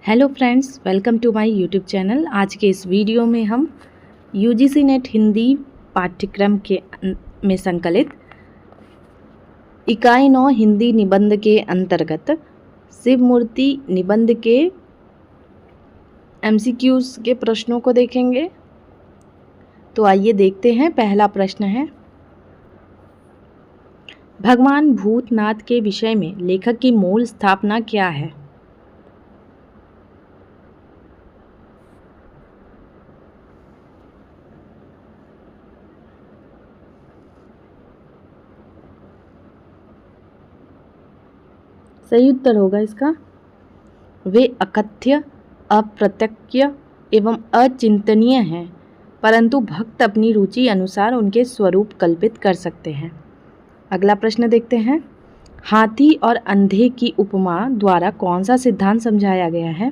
Hello friends, welcome to my YouTube channel. आज के इस वीडियो में हम यूजीसी नेट हिंदी पाठ्यक्रम में संकलित इकाई 9 हिंदी निबंध के अंतर्गत शिव मूर्ति निबंध के एमसीक्यूज के प्रश्नों को देखेंगे। तो आइए देखते हैं। पहला प्रश्न है, भगवान भूतनाथ के विषय में लेखक की मूल स्थापना क्या है? सही उत्तर होगा इसका, वे अकथ्य, अप्रत्यक्ष एवं अचिंतनीय हैं, परंतु भक्त अपनी रुचि अनुसार उनके स्वरूप कल्पित कर सकते हैं। अगला प्रश्न देखते हैं, हाथी और अंधे की उपमा द्वारा कौन सा सिद्धांत समझाया गया है?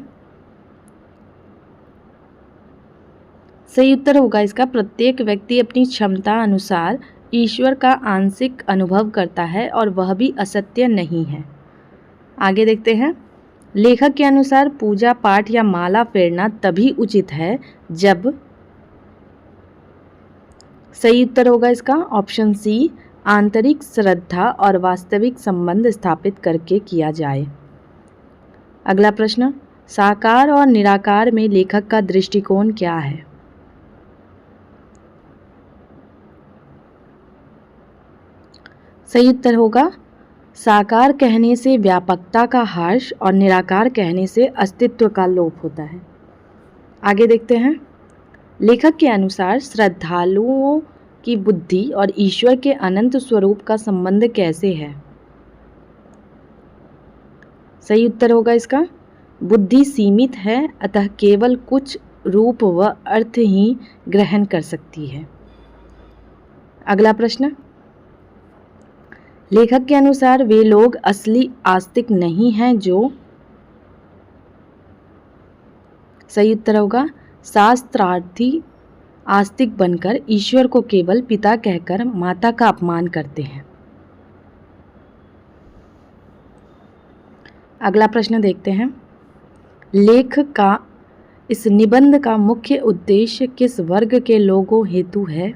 सही उत्तर होगा इसका, प्रत्येक व्यक्ति अपनी क्षमता अनुसार ईश्वर का आंशिक अनुभव करता है और वह भी असत्य नहीं है। आगे देखते हैं, लेखक के अनुसार पूजा पाठ या माला फेरना तभी उचित है जब। सही उत्तर होगा इसका ऑप्शन सी, आंतरिक श्रद्धा और वास्तविक संबंध स्थापित करके किया जाए। अगला प्रश्न, साकार और निराकार में लेखक का दृष्टिकोण क्या है? सही उत्तर होगा, साकार कहने से व्यापकता का हर्ष और निराकार कहने से अस्तित्व का लोप होता है। आगे देखते हैं, लेखक के अनुसार श्रद्धालुओं की बुद्धि और ईश्वर के अनंत स्वरूप का संबंध कैसे है? सही उत्तर होगा इसका, बुद्धि सीमित है, अतः केवल कुछ रूप व अर्थ ही ग्रहण कर सकती है। अगला प्रश्न, लेखक के अनुसार वे लोग असली आस्तिक नहीं हैं जो। सही उत्तर होगा, शास्त्रार्थी आस्तिक बनकर ईश्वर को केवल पिता कहकर माता का अपमान करते हैं। अगला प्रश्न देखते हैं, लेखक का इस निबंध का मुख्य उद्देश्य किस वर्ग के लोगों हेतु है?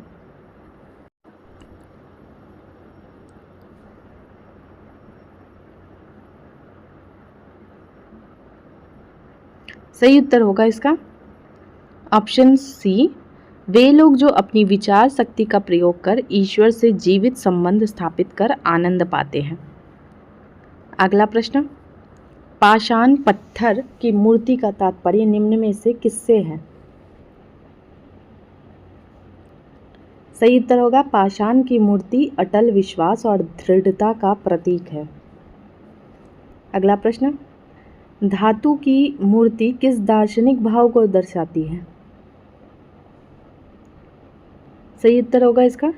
सही उत्तर होगा इसका ऑप्शन सी, वे लोग जो अपनी विचार शक्ति का प्रयोग कर ईश्वर से जीवित संबंध स्थापित कर आनंद पाते हैं। अगला प्रश्न, पाषाण पत्थर की मूर्ति का तात्पर्य निम्न में से किससे है? सही उत्तर होगा, पाषाण की मूर्ति अटल विश्वास और दृढ़ता का प्रतीक है। अगला प्रश्न, धातु की मूर्ति किस दार्शनिक भाव को दर्शाती है? सही उत्तर होगा इसका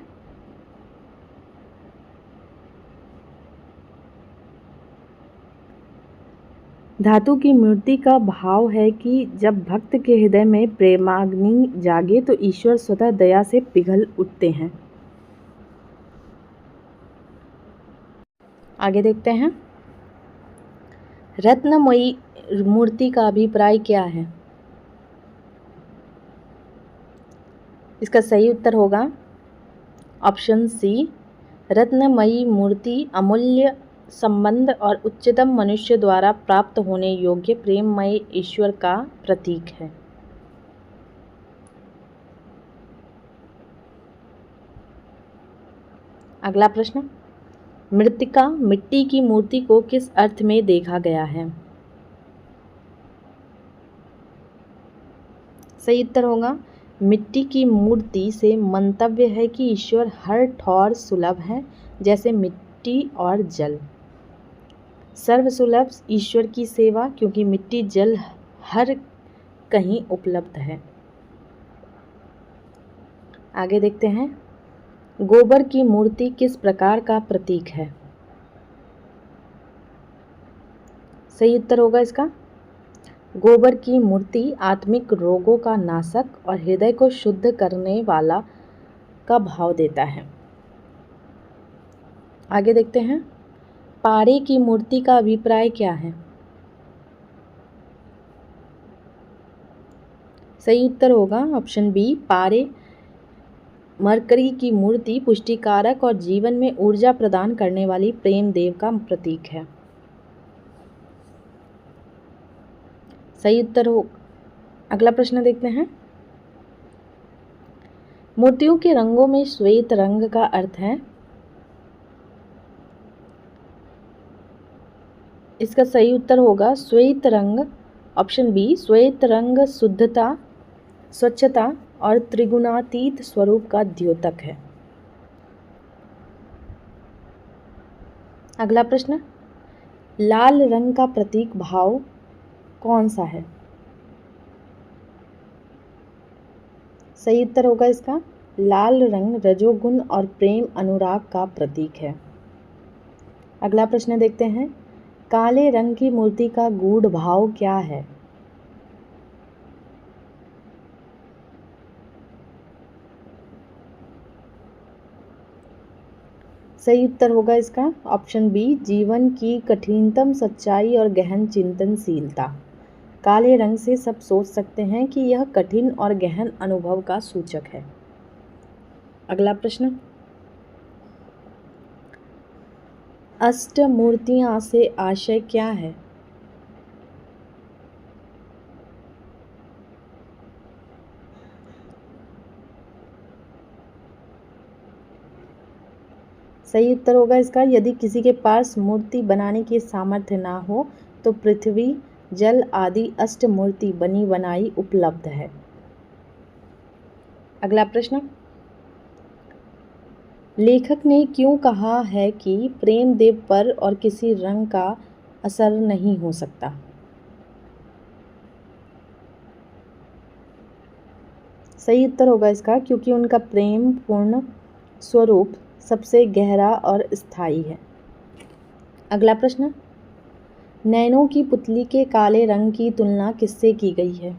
धातु की मूर्ति का भाव है कि जब भक्त के हृदय में प्रेमाग्नि जागे तो ईश्वर स्वतः दया से पिघल उठते हैं। आगे देखते हैं, रत्नमयी मूर्ति का अभिप्राय क्या है? इसका सही उत्तर होगा ऑप्शन सी, रत्नमयी मूर्ति अमूल्य संबंध और उच्चतम मनुष्य द्वारा प्राप्त होने योग्य प्रेममय ईश्वर का प्रतीक है। अगला प्रश्न, मृत्तिका मिट्टी की मूर्ति को किस अर्थ में देखा गया है? सही उत्तर होगा, मिट्टी की मूर्ति से मंतव्य है कि ईश्वर हर ठौर सुलभ है, जैसे मिट्टी और जल। सर्वसुलभ ईश्वर की सेवा, क्योंकि मिट्टी जल हर कहीं उपलब्ध है। आगे देखते हैं, गोबर की मूर्ति किस प्रकार का प्रतीक है? सही उत्तर होगा इसका, गोबर की मूर्ति आत्मिक रोगों का नाशक और हृदय को शुद्ध करने वाला का भाव देता है। आगे देखते हैं, पारे की मूर्ति का अभिप्राय क्या है? सही उत्तर होगा ऑप्शन बी पारे। मरकरी की मूर्ति पुष्टिकारक और जीवन में ऊर्जा प्रदान करने वाली प्रेम देव का प्रतीक है। सही उत्तर हो। अगला प्रश्न देखते हैं। मूर्तियों के रंगों में श्वेत रंग का अर्थ है। इसका सही उत्तर होगा श्वेत रंग ऑप्शन बी। श्वेत रंग शुद्धता, स्वच्छता और त्रिगुणातीत स्वरूप का द्योतक है। अगला प्रश्न, लाल रंग का प्रतीक भाव कौन सा है? सही उत्तर होगा इसका लाल रंग रजोगुण और प्रेम अनुराग का प्रतीक है। अगला प्रश्न देखते हैं। काले रंग की मूर्ति का गूढ़ भाव क्या है? सही उत्तर होगा इसका ऑप्शन बी। जीवन की कठिनतम सच्चाई और गहन चिंतनशीलता। काले रंग से सब सोच सकते हैं कि यह कठिन और गहन अनुभव का सूचक है। अगला प्रश्न, अष्टमूर्तियां से आशय क्या है? सही उत्तर होगा इसका यदि किसी के पास मूर्ति बनाने की सामर्थ्य ना हो तो पृथ्वी, जल आदि अष्टमूर्ति बनी बनाई उपलब्ध है। अगला प्रश्न, लेखक ने क्यों कहा है कि प्रेम देव पर और किसी रंग का असर नहीं हो सकता? सही उत्तर होगा इसका क्योंकि उनका प्रेम पूर्ण स्वरूप सबसे गहरा और स्थायी है। अगला प्रश्न, नैनों की पुतली के काले रंग की तुलना किससे की गई है?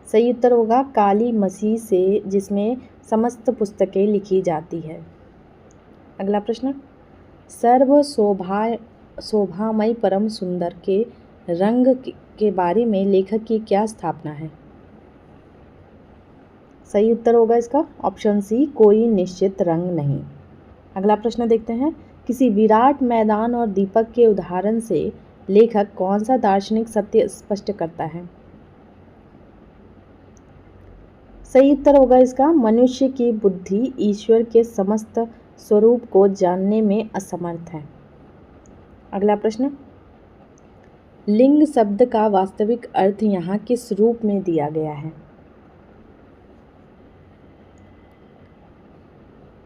सही उत्तर होगा काली मसीह से, जिसमें समस्त पुस्तकें लिखी जाती है। अगला प्रश्न, सर्व शोभामय परम सुंदर के रंग के बारे में लेखक की क्या स्थापना है? सही उत्तर होगा इसका ऑप्शन सी, कोई निश्चित रंग नहीं। अगला प्रश्न देखते हैं। किसी विराट मैदान और दीपक के उदाहरण से लेखक कौन सा दार्शनिक सत्य स्पष्ट करता है? सही उत्तर होगा इसका मनुष्य की बुद्धि ईश्वर के समस्त स्वरूप को जानने में असमर्थ है। अगला प्रश्न, लिंग शब्द का वास्तविक अर्थ यहाँ किस रूप में दिया गया है?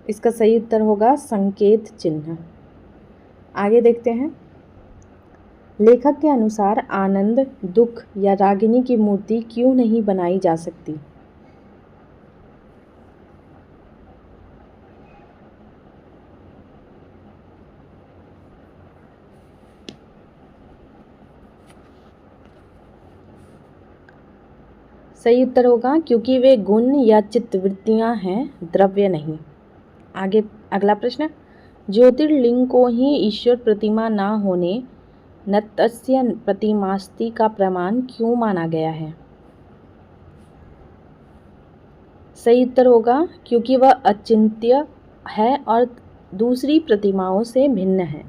इसका सही उत्तर होगा संकेत चिन्ह। आगे देखते हैं। लेखक के अनुसार आनंद, दुख या रागिनी की मूर्ति क्यों नहीं बनाई जा सकती? सही उत्तर होगा क्योंकि वे गुण या चित्तवृत्तियां हैं, द्रव्य नहीं। आगे अगला प्रश्न, ज्योतिर्लिंग को ही ईश्वर प्रतिमा ना होने नतस्य प्रतिमास्ति का प्रमाण क्यों माना गया है? सही उत्तर होगा क्योंकि वह अचिंत्य है और दूसरी प्रतिमाओं से भिन्न है।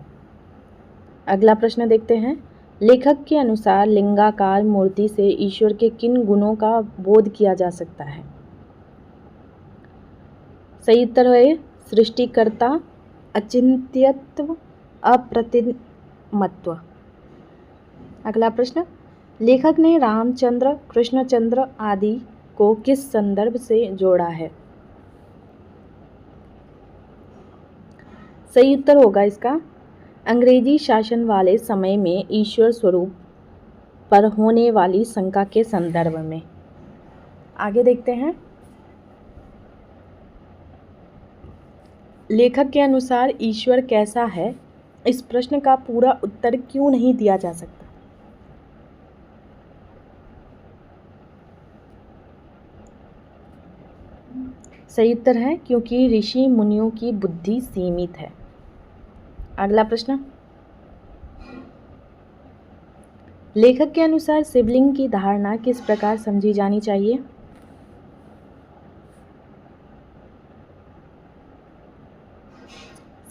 अगला प्रश्न देखते हैं। लेखक के अनुसार लिंगाकार मूर्ति से ईश्वर के किन गुणों का बोध किया जा सकता है? सही उत्तर है सृष्टिकर्ता, अचिंत्यत्व, अप्रतिमत्व। अगला प्रश्न, लेखक ने रामचंद्र, कृष्णचंद्र आदि को किस संदर्भ से जोड़ा है? सही उत्तर होगा इसका अंग्रेजी शासन वाले समय में ईश्वर स्वरूप पर होने वाली शंका के संदर्भ में। आगे देखते हैं। लेखक के अनुसार ईश्वर कैसा है? इस प्रश्न का पूरा उत्तर क्यों नहीं दिया जा सकता? सही उत्तर है क्योंकि ऋषि मुनियों की बुद्धि सीमित है। अगला प्रश्न, लेखक के अनुसार शिवलिंग की धारणा किस प्रकार समझी जानी चाहिए?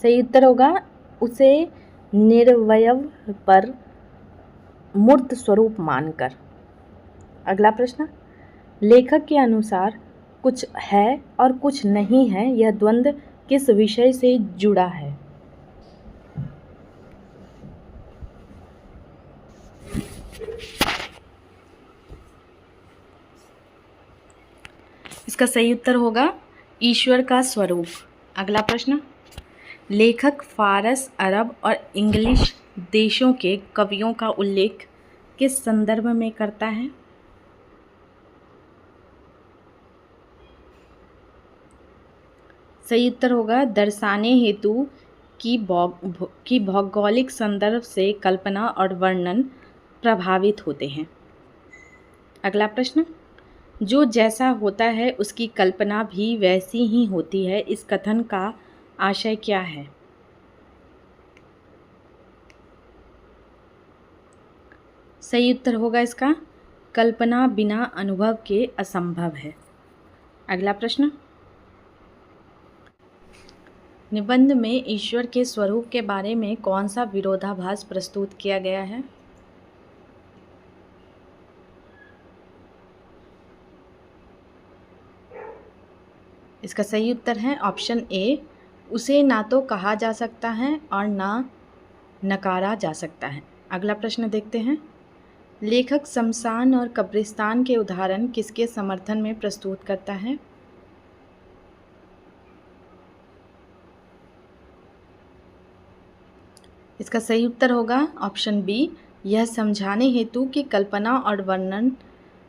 सही उत्तर होगा उसे निर्वयव पर मूर्त स्वरूप मानकर। अगला प्रश्न, लेखक के अनुसार कुछ है और कुछ नहीं है, यह द्वंद्व किस विषय से जुड़ा है? इसका सही उत्तर होगा ईश्वर का स्वरूप। अगला प्रश्न, लेखक फारस, अरब और इंग्लिश देशों के कवियों का उल्लेख किस संदर्भ में करता है? सही उत्तर होगा दर्शाने हेतु की भौगोलिक संदर्भ से कल्पना और वर्णन प्रभावित होते हैं। अगला प्रश्न, जो जैसा होता है उसकी कल्पना भी वैसी ही होती है, इस कथन का आशय क्या है? सही उत्तर होगा इसका कल्पना बिना अनुभव के असंभव है। अगला प्रश्न, निबंध में ईश्वर के स्वरूप के बारे में कौन सा विरोधाभास प्रस्तुत किया गया है? इसका सही उत्तर है ऑप्शन ए, उसे ना तो कहा जा सकता है और ना नकारा जा सकता है। अगला प्रश्न देखते हैं, लेखक शमशान और कब्रिस्तान के उदाहरण किसके समर्थन में प्रस्तुत करता है? इसका सही उत्तर होगा ऑप्शन बी, यह समझाने हेतु कि कल्पना और वर्णन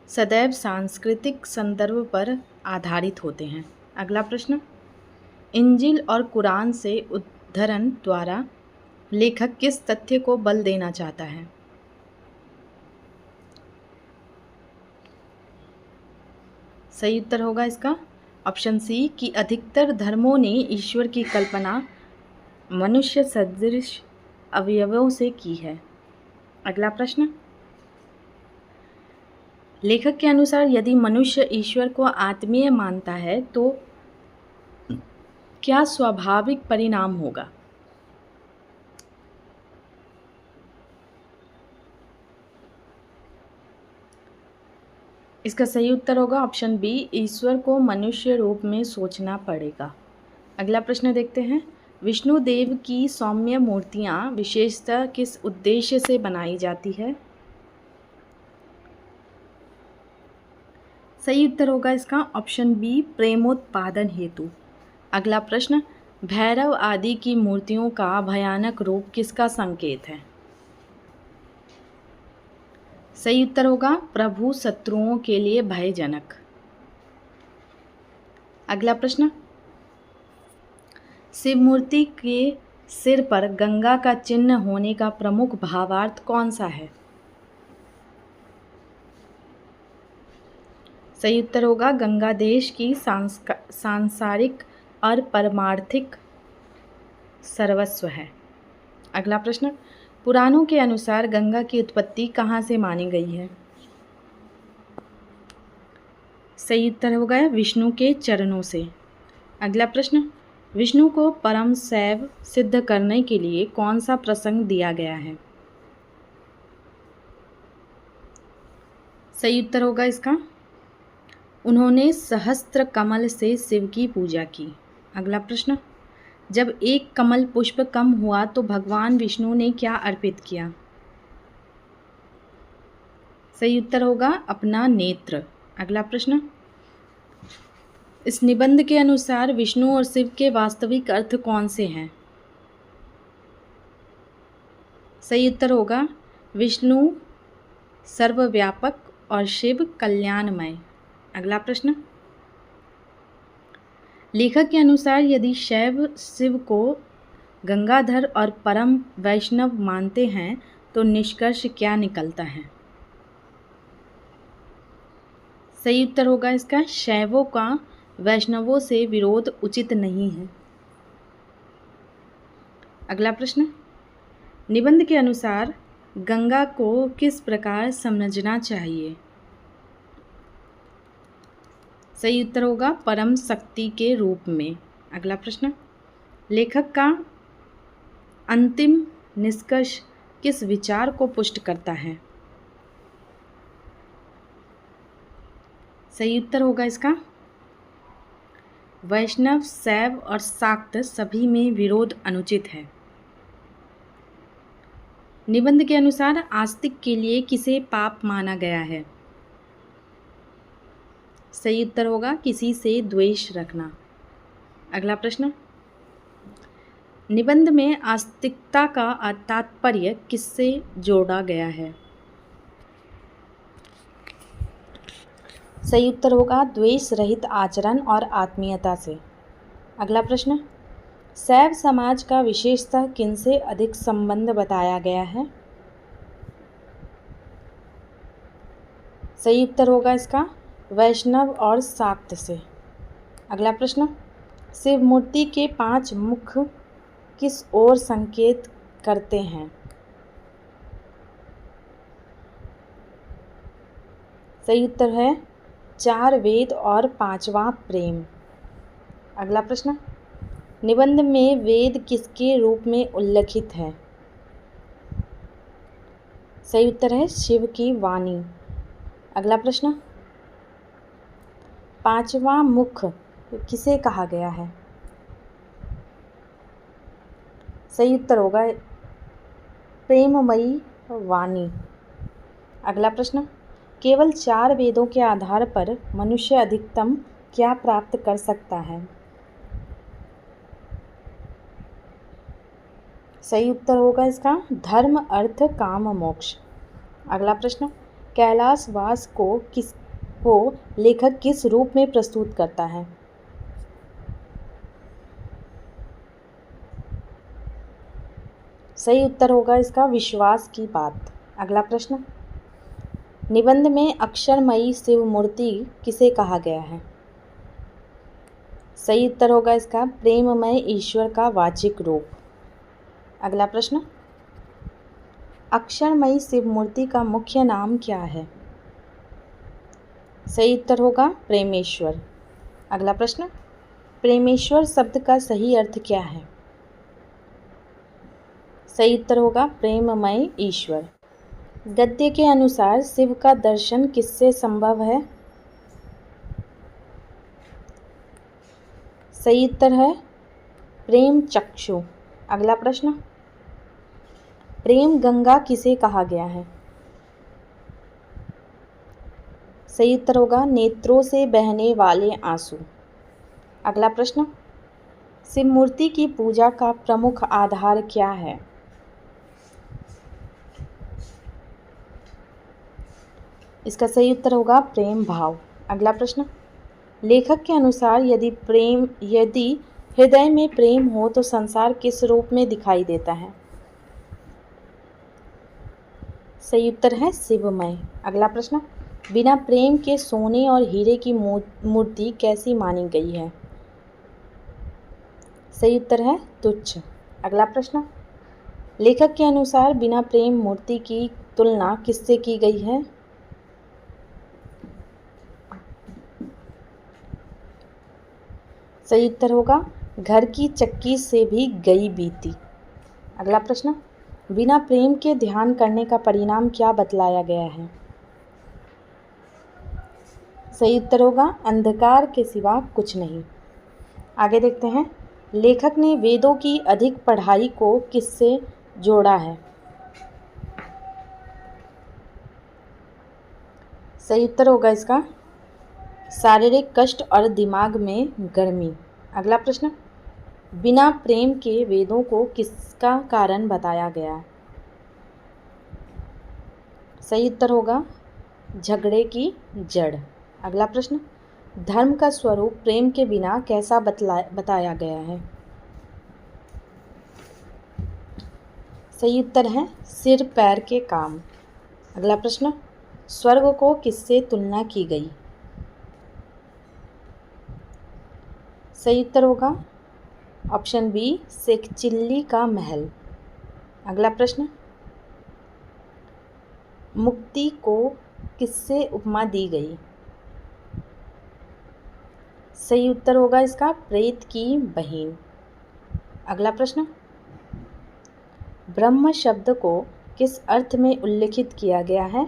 सदैव सांस्कृतिक संदर्भ पर आधारित होते हैं। अगला प्रश्न, इंजिल और कुरान से उद्धरण द्वारा लेखक किस तथ्य को बल देना चाहता है? सही उत्तर होगा इसका ऑप्शन सी, कि अधिकतर धर्मों ने ईश्वर की कल्पना मनुष्य सदृश अवयवों से की है। अगला प्रश्न, लेखक के अनुसार यदि मनुष्य ईश्वर को आत्मीय मानता है तो क्या स्वाभाविक परिणाम होगा? इसका सही उत्तर होगा ऑप्शन बी, ईश्वर को मनुष्य रूप में सोचना पड़ेगा। अगला प्रश्न देखते हैं, विष्णु देव की सौम्य मूर्तियां विशेषतः किस उद्देश्य से बनाई जाती है? सही उत्तर होगा इसका ऑप्शन बी, प्रेमोत्पादन हेतु। अगला प्रश्न, भैरव आदि की मूर्तियों का भयानक रूप किसका संकेत है? सही उत्तर होगा प्रभु शत्रुओं के लिए भयजनक। अगला प्रश्न, शिव मूर्ति के सिर पर गंगा का चिन्ह होने का प्रमुख भावार्थ कौन सा है? सही उत्तर होगा गंगा देश की सांसारिक और परमार्थिक सर्वस्व है। अगला प्रश्न, पुराणों के अनुसार गंगा की उत्पत्ति कहाँ से मानी गई है? सही उत्तर होगा विष्णु के चरणों से। अगला प्रश्न, विष्णु को परम शैव सिद्ध करने के लिए कौन सा प्रसंग दिया गया है? सही उत्तर होगा इसका, उन्होंने सहस्त्र कमल से शिव की पूजा की। अगला प्रश्न, जब एक कमल पुष्प कम हुआ तो भगवान विष्णु ने क्या अर्पित किया? सही उत्तर होगा अपना नेत्र। अगला प्रश्न, इस निबंध के अनुसार विष्णु और शिव के वास्तविक अर्थ कौन से हैं? सही उत्तर होगा विष्णु सर्वव्यापक और शिव कल्याणमय। अगला प्रश्न, लेखक के अनुसार यदि शैव शिव को गंगाधर और परम वैष्णव मानते हैं तो निष्कर्ष क्या निकलता है? सही उत्तर होगा इसका शैवों का वैष्णवों से विरोध उचित नहीं है। अगला प्रश्न, निबंध के अनुसार गंगा को किस प्रकार समझना चाहिए? सही उत्तर होगा परम शक्ति के रूप में। अगला प्रश्न, लेखक का अंतिम निष्कर्ष किस विचार को पुष्ट करता है? सही उत्तर होगा इसका वैष्णव, शैव और शाक्त सभी में विरोध अनुचित है। निबंध के अनुसार आस्तिक के लिए किसे पाप माना गया है? सही उत्तर होगा किसी से द्वेष रखना। अगला प्रश्न, निबंध में आस्तिकता का तात्पर्य किससे जोड़ा गया है? सही उत्तर होगा द्वेष रहित आचरण और आत्मीयता से। अगला प्रश्न, शैव समाज का विशेषतः किनसे अधिक संबंध बताया गया है? सही उत्तर होगा इसका वैष्णव और शाक्त से। अगला प्रश्न, शिव मूर्ति के 5 मुख किस ओर संकेत करते हैं? सही उत्तर है 4 वेद और 5वां प्रेम। अगला प्रश्न, निबंध में वेद किसके रूप में उल्लिखित है? सही उत्तर है शिव की वाणी। अगला प्रश्न, 5वां मुख किसे कहा गया है? सही उत्तर होगा प्रेममयी वाणी। अगला प्रश्न, केवल 4 वेदों के आधार पर मनुष्य अधिकतम क्या प्राप्त कर सकता है? सही उत्तर होगा इसका धर्म, अर्थ, काम, मोक्ष। अगला प्रश्न, कैलाशवास को लेखक किस रूप में प्रस्तुत करता है? सही उत्तर होगा इसका विश्वास की बात। अगला प्रश्न, निबंध में अक्षरमयी शिव मूर्ति किसे कहा गया है? सही उत्तर होगा इसका प्रेममय ईश्वर का वाचिक रूप। अगला प्रश्न, अक्षरमयी शिव मूर्ति का मुख्य नाम क्या है? सही उत्तर होगा प्रेमेश्वर। अगला प्रश्न, प्रेमेश्वर शब्द का सही अर्थ क्या है? सही उत्तर होगा प्रेममय ईश्वर। गद्य के अनुसार शिव का दर्शन किससे संभव है? सही उत्तर है प्रेम चक्षु। अगला प्रश्न, प्रेम गंगा किसे कहा गया है? सही उत्तर होगा नेत्रों से बहने वाले आंसू। अगला प्रश्न, शिव मूर्ति की पूजा का प्रमुख आधार क्या है? इसका सही उत्तर होगा प्रेम भाव। अगला प्रश्न, लेखक के अनुसार यदि हृदय में प्रेम हो तो संसार किस रूप में दिखाई देता है? सही उत्तर है शिवमय। अगला प्रश्न, बिना प्रेम के सोने और हीरे की मूर्ति कैसी मानी गई है? सही उत्तर है तुच्छ। अगला प्रश्न, लेखक के अनुसार बिना प्रेम मूर्ति की तुलना किससे की गई है? सही उत्तर होगा घर की चक्की से भी गई बीती। अगला प्रश्न, बिना प्रेम के ध्यान करने का परिणाम क्या बतलाया गया है? सही उत्तर होगा अंधकार के सिवा कुछ नहीं। आगे देखते हैं, लेखक ने वेदों की अधिक पढ़ाई को किससे जोड़ा है? सही उत्तर होगा इसका शारीरिक कष्ट और दिमाग में गर्मी। अगला प्रश्न, बिना प्रेम के वेदों को किसका कारण बताया गया? सही उत्तर होगा झगड़े की जड़। अगला प्रश्न, धर्म का स्वरूप प्रेम के बिना कैसा बताया गया है? सही उत्तर है सिर पैर के काम। अगला प्रश्न, स्वर्ग को किससे तुलना की गई? सही उत्तर होगा ऑप्शन बी शेखचिल्ली का महल। अगला प्रश्न, मुक्ति को किससे उपमा दी गई? सही उत्तर होगा इसका प्रेत की बहिन। अगला प्रश्न, ब्रह्म शब्द को किस अर्थ में उल्लिखित किया गया है?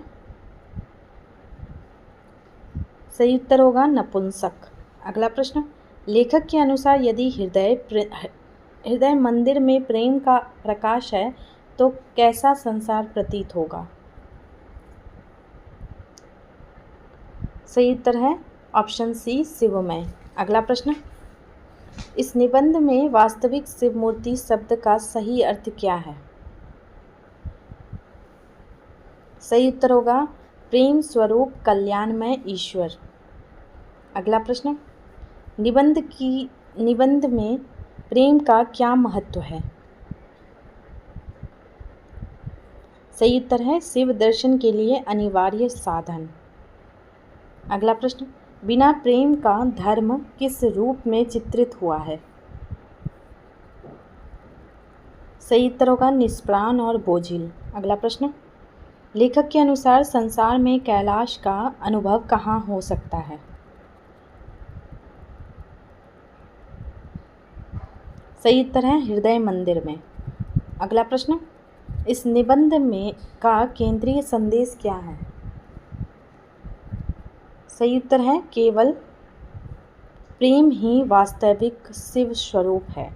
सही उत्तर होगा नपुंसक। अगला प्रश्न, लेखक के अनुसार यदि हृदय मंदिर में प्रेम का प्रकाश है तो कैसा संसार प्रतीत होगा? सही उत्तर है ऑप्शन सी शिवमय। अगला प्रश्न, इस निबंध में वास्तविक शिव मूर्ति शब्द का सही अर्थ क्या है? सही उत्तर होगा प्रेम स्वरूप कल्याणमय ईश्वर। अगला प्रश्न, निबंध में प्रेम का क्या महत्व है? सही उत्तर है शिव दर्शन के लिए अनिवार्य साधन। अगला प्रश्न, बिना प्रेम का धर्म किस रूप में चित्रित हुआ है? सही उत्तर होगा निष्प्राण और बोझिल। अगला प्रश्न, लेखक के अनुसार संसार में कैलाश का अनुभव कहाँ हो सकता है? सही उत्तर है हृदय मंदिर में। अगला प्रश्न, इस निबंध में का केंद्रीय संदेश क्या है? सही उत्तर है केवल प्रेम ही वास्तविक शिव स्वरूप है।